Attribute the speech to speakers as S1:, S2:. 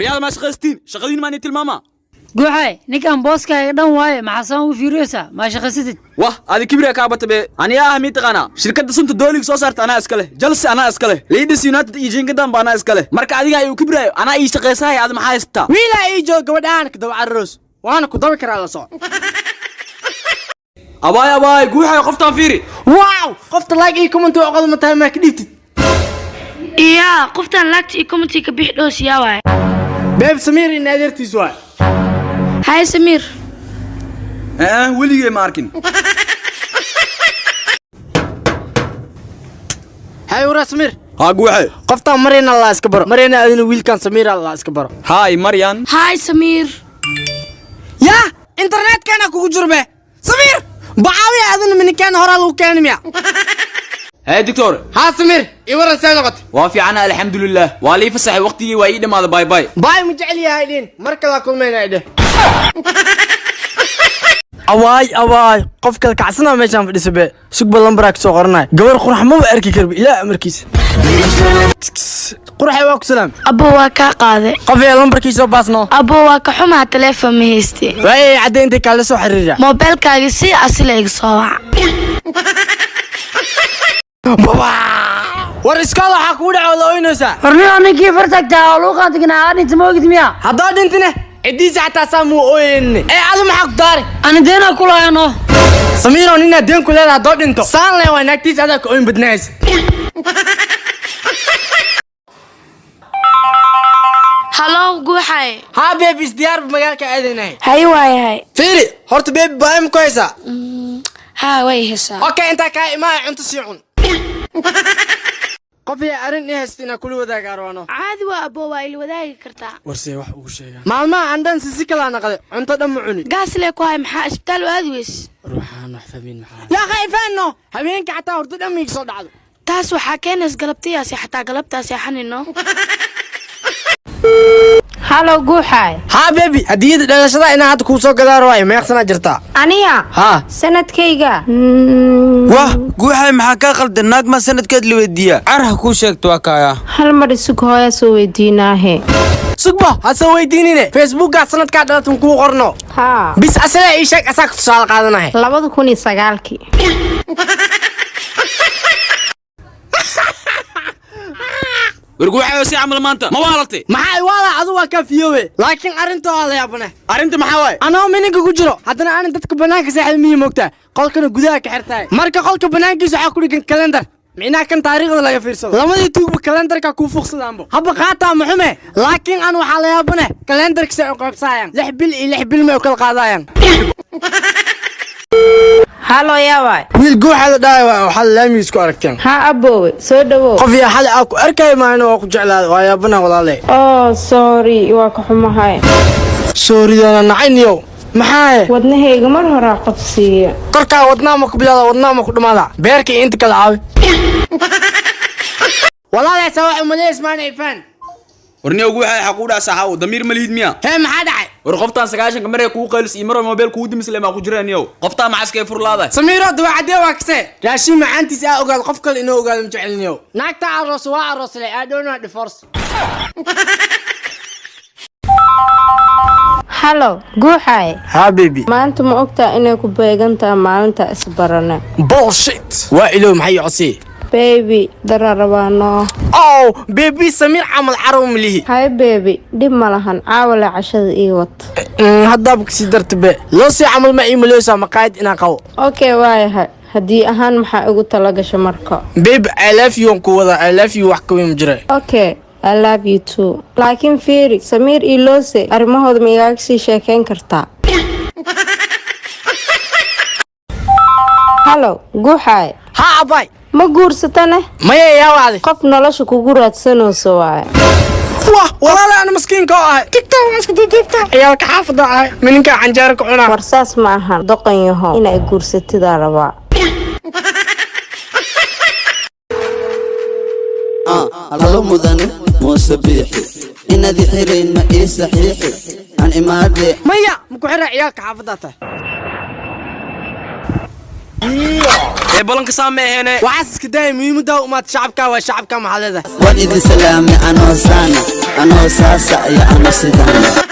S1: وريال ما شقستين شغالين ماني تلماما
S2: قوحي نكان بوسكا دان واي محسن وفيروسا ما شخصتك
S1: واه هذه كبيرة كابت به أنا يا أهمي تقانا شركة سنت دولي صارت أنا أسكله جلس أنا أسكله ليدس يونايتد يجين قدام بأنا أسكله مركز هذه أيو كبيرة أنا إيش تقيسها هذا ما حيستا
S3: ويلا إيجو قودان كدو عروس وأنا كدو كرا على صوت
S1: أباي قوحي قفطان فيري
S3: واو قفت لايك إيكم أنتوا أقل متهمة كديتي
S4: يا قفتان لاكتي كومنتي كبيح دوس يا واي
S3: بيب سمير إن أدرتي سوا
S4: هاي سمير
S1: ولي ماركن
S3: هاي ورا سمير
S1: ها قوحي
S3: قفتان مرينا الله اسكبر مرينا أذن ويل كان سمير الله اسكبر
S1: هاي مريان
S4: هاي سمير
S3: يا إنترنت كان أكو جربة سمير بعاوي أذن من كان هرا لو كان ميا
S1: هاي دكتور
S3: ها سمير يورا سنغت
S1: وافي عنا الحمد لله والي فسح وقتي وايد ما باي باي
S3: باي مجعل يا هايدين مركلا كل مين عيده أواي قفك الكعسنا ما يشان في السباق سوق باللمبراك سوق قرناي قبل قرح ما بأركي كربي لا أمركيس قرح واك سلام
S4: أبو واكا قاضي
S3: قفي اللمبركيس وباسنا
S4: أبو واكا حما تليفون مهستي
S3: واي عدين تك على سو حريرة
S4: موبايل كاغسي أصلي صواع
S3: بابا ورسكالا حكودا ولا وينوسا
S2: فرني أنا كيف ارتك تعالوا قاعد تقنع أنت موجود ميا
S3: هذا دنتنا عدي ساعة سامو وين إيه هذا ما حق داري
S2: أنا دينا كلها أنا
S3: سمير أننا دين كلنا هذا دنتو سان لي وين نكتيس هذا كوين بدناس
S4: هلو قوحي
S3: ها بيبي ازديار بمجالك أذنه
S4: هاي واي هاي
S3: فيري هرت بيبي بايم كويسة
S4: ها واي هسا
S3: أوكي أنت كاي ما أنت سيعون قفي أرني هستينا كل وذا كاروانو
S4: عادي وأبو وايل وذاك كرتا
S3: ورسي wax ugu sheega maalma andan si kala naqday cunto dhan cuni
S4: قاس لك واي محا اسبتال وادويس
S3: ruuxaan wax fahmin maxaa ya khayfaano habeenka xataa hurdo dhan miig soo dhacdo
S4: taas waxaa keenays galabtiyaasi xataa galabtaasi xanino
S5: هالو قوحاي
S3: ها بيبي hadiyada dhalashada inaa hadda kuu soo gadaaro way meeqsana jirtaa
S5: أنيا
S3: ها
S5: سندكيغا
S6: واه قوحي محاكا قلد الناق ما سند كاد لوديا عرها كو شيكت واكايا
S5: هل مرة سوق هويا سويديناه
S3: sugba ha soo weydiinine facebookga sanadka dhalatun ku qorno
S5: ها
S3: bis asala ii sheeg asaa ku tusaale qaadanahay
S5: 2009
S1: ورقوحي وسي عمل مانتا ما والتي
S3: maxay wala adu waa ka fiyowe laakiin arinta waa la yaabane
S1: أرنت محاوي
S3: anoo miniga ku jiro haddana aanan dadka banaanka saaxiib miyi moogtaa qolkana gudaha ka xirtaay marka qolka banaankiisa waxaa ku dhigan kalendar micnaha kan taariikhda laga fiirsado lamadii tuugba kalendarka kuu fuuqsadaanbo haba qaataa maxume laakiin aan waxaa la yaabane kalendarkisa ay qaybsaayaan 6 bil iyo 6 bil may u kala qaadayaan
S5: هالو يا واي
S3: wiil gooxa la dhaay waxaa laami isku aragteen
S5: ها أبوي سودو
S3: qof yaa xal aan ku arkay maana waa ku jeclaa waa yaabana walaale
S5: أوه سوري واكحمهاي
S3: sooridoona nacayniyo maxaa
S5: wadnahayga mar hore qabsiiya
S3: korkaa wadnaa ma ku bilaada wadnaa ma ku dhamaada beerka inta kala caawi walaalahay saa wax umaleys maana ifaan
S1: ورني قوحي حقودا صحاو ضمير مليد ميا
S3: hee maxaa dhacay
S1: ورقفتان سكاشن كمرة كو قلس إمرو موبايل كو دي مسلم أكو جراني يو قفتان معسك يفر لادا
S3: samiiro dawaa cadee waa kasee raashin macaantiisa aa ogaado qof kale inuu ogaado ma jeceliniyo naagta aroos waa aroosle I don't know divorce
S5: هالو قوحاي
S3: ها بيبي
S5: maanta ma ogtaa inay ku beegantahay maalinta isbarane
S3: bullshit waa ilow maxay codsi
S5: baby dararabaano
S3: oh baby samiir camal carow milihi
S5: hay baby dhib ma lahan caawale cashada ii wata
S3: haddaaba kasii dartabe loo sii camal ma ii maleysaa maqaayad inaan qabo
S5: okay waayahay haddii ahaan maxaa igu tala gasha marka
S3: baby I love you ku wada I love you wax ka weyn ma jira
S5: okay I love you too laakiin fiiri samiir iyo loose arrimahooda ma igaaga sii sheekayn kartaa halo guuxaay
S3: ha abay
S5: ma guursatane
S3: maya yaa wacday
S5: qof nolosha kugu raadsanayso waaye
S3: wah walaalahay ana maskiinka oo ahay tigta waan isku dibta ciyaalka xaafada ahay mininka canjeero ku cunaa
S5: warsaas ma ahan doqon yahow inay guursatidaa rabaa
S7: هلو مدن موسبيحي إن ذي حرين ما إيه صحيحي عن إمادي
S3: maya ma ku xiraa ciyaalka xaafada tahay
S1: بلنك سامي هنا
S3: وعاس كده ميمو ده وما شعبك وشعبك محل ده
S7: وان إذن سلامي أنا وسانا أنا وساسا يا أنا سيدانا